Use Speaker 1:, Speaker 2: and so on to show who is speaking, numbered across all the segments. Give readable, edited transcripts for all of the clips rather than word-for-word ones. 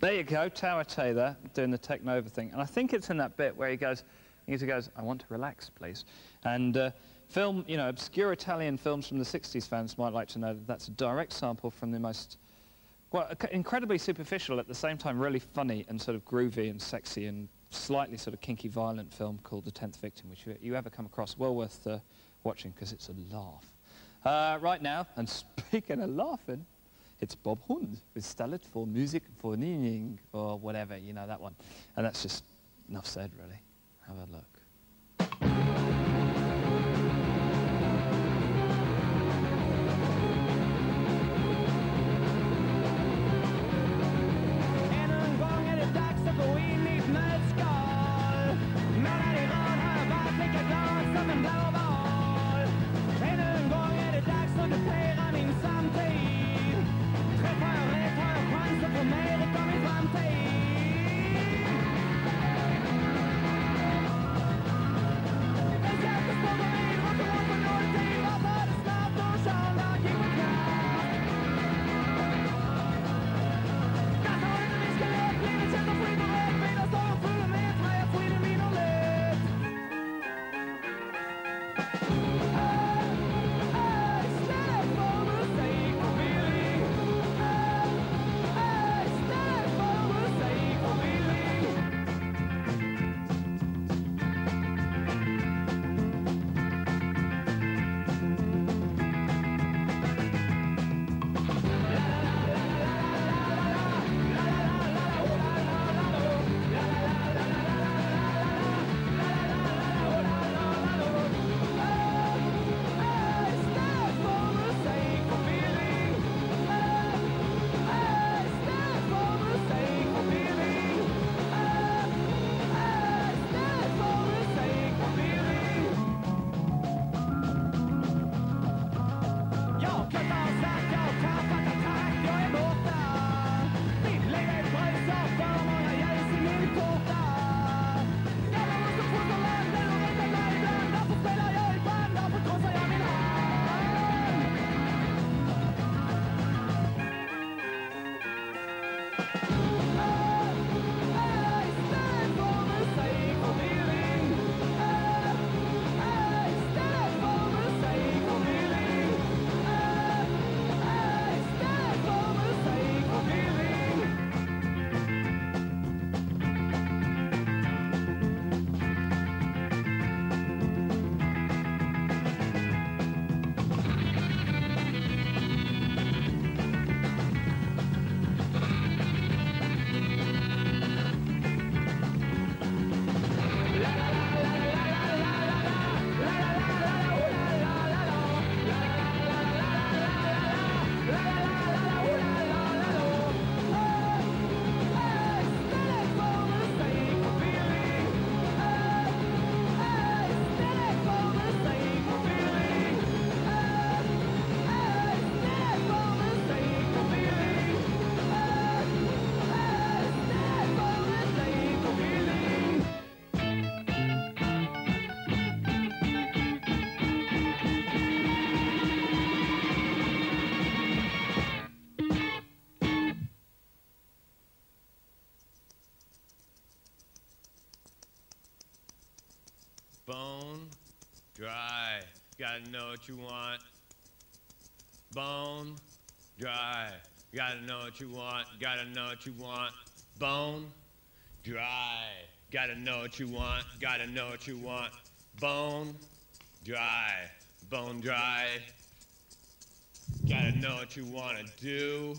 Speaker 1: There you go, Towa Tei there, doing the Technova thing. And I think it's in that bit where he goes, I want to relax, please. And film, you know, obscure Italian films from the 60s fans might like to know that that's a direct sample from the most, well, incredibly superficial, at the same time really funny and sort of groovy and sexy and slightly sort of kinky violent film called The 10th Victim, which you ever come across, well worth watching because it's a laugh. Right now, and speaking of laughing, it's Bob Hund with Stallet for Music for Nining, or whatever, you know, that one. And that's just enough said, really. Have a look.
Speaker 2: Bone dry, gotta know what you want. Bone dry, gotta know what you want, gotta know what you want. Bone dry, gotta know what you want, gotta know what you want. Bone dry, gotta know what you wanna do.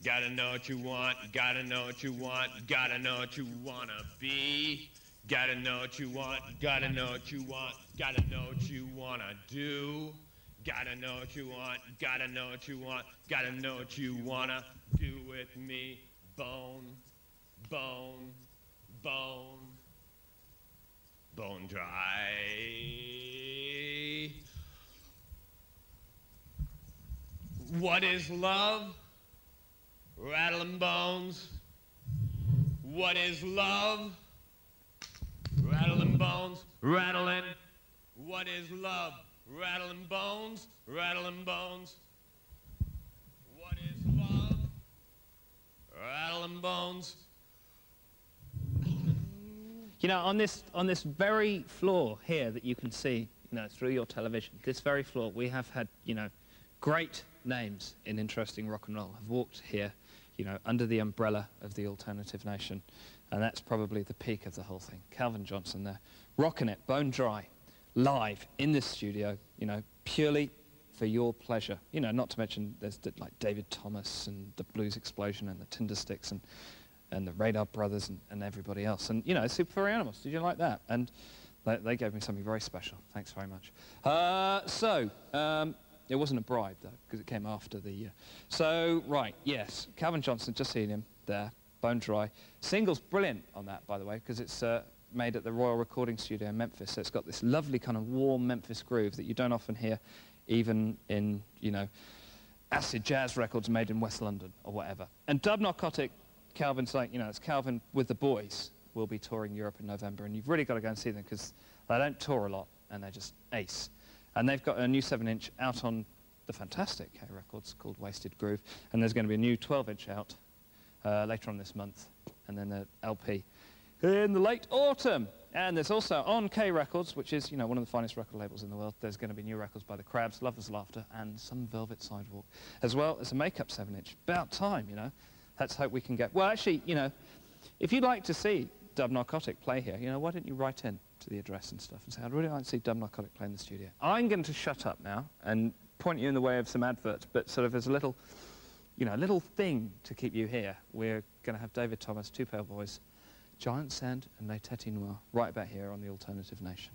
Speaker 2: Gotta know what you want, gotta know what you want, gotta know what you wanna be. Gotta know what you want, gotta know what you want, gotta know what you wanna do. Gotta know what you want, gotta know what you want, gotta know what you wanna do with me. Bone, bone, bone, bone dry. What is love? Rattling bones. What is love? Rattling bones, rattling. What is love? Rattling bones, rattling bones. What is love? Rattle 'em bones.
Speaker 1: You know, on this very floor here that you can see, you know, through your television, this very floor, we have had, you know, great names in interesting rock and roll have walked here, you know, under the umbrella of the alternative nation, and that's probably the peak of the whole thing. Calvin Johnson there, rocking it, bone dry, live in this studio, you know, purely for your pleasure. You know, not to mention there's like David Thomas and the Blues Explosion and the Tindersticks and the Radar Brothers and everybody else. And, you know, Super Furry Animals, did you like that? And they gave me something very special. Thanks very much. It wasn't a bribe, though, because it came after the... So, right, yes, Calvin Johnson, just seen him there, bone dry. Single's brilliant on that, by the way, because it's made at the Royal Recording Studio in Memphis, so it's got this lovely kind of warm Memphis groove that you don't often hear even in, you know, acid jazz records made in West London or whatever. And Dub Narcotic, Calvin's like, you know, it's Calvin with the boys. We'll be touring Europe in November, and you've really got to go and see them because they don't tour a lot, and they're just ace. And they've got a new 7-inch out on the fantastic K Records called Wasted Groove, and there's going to be a new 12-inch out later on this month, and then an LP in the late autumn. And there's also on K Records, which is, you know, one of the finest record labels in the world, there's going to be new records by the Crabs, Lovers Laughter, and Some Velvet Sidewalk, as well as a makeup 7-inch. About time, you know. Let's hope we can get... Well, actually, you know, if you'd like to see Dub Narcotic play here, you know, why don't you write in to the address and stuff and say, I'd really like to see Dub Narcotic play in the studio. I'm going to shut up now and point you in the way of some adverts, but sort of as a little, you know, a little thing to keep you here. We're going to have David Thomas, Two Pale Boys, Giant Sand and Les Têtes Noires right about here on the Alternative Nation.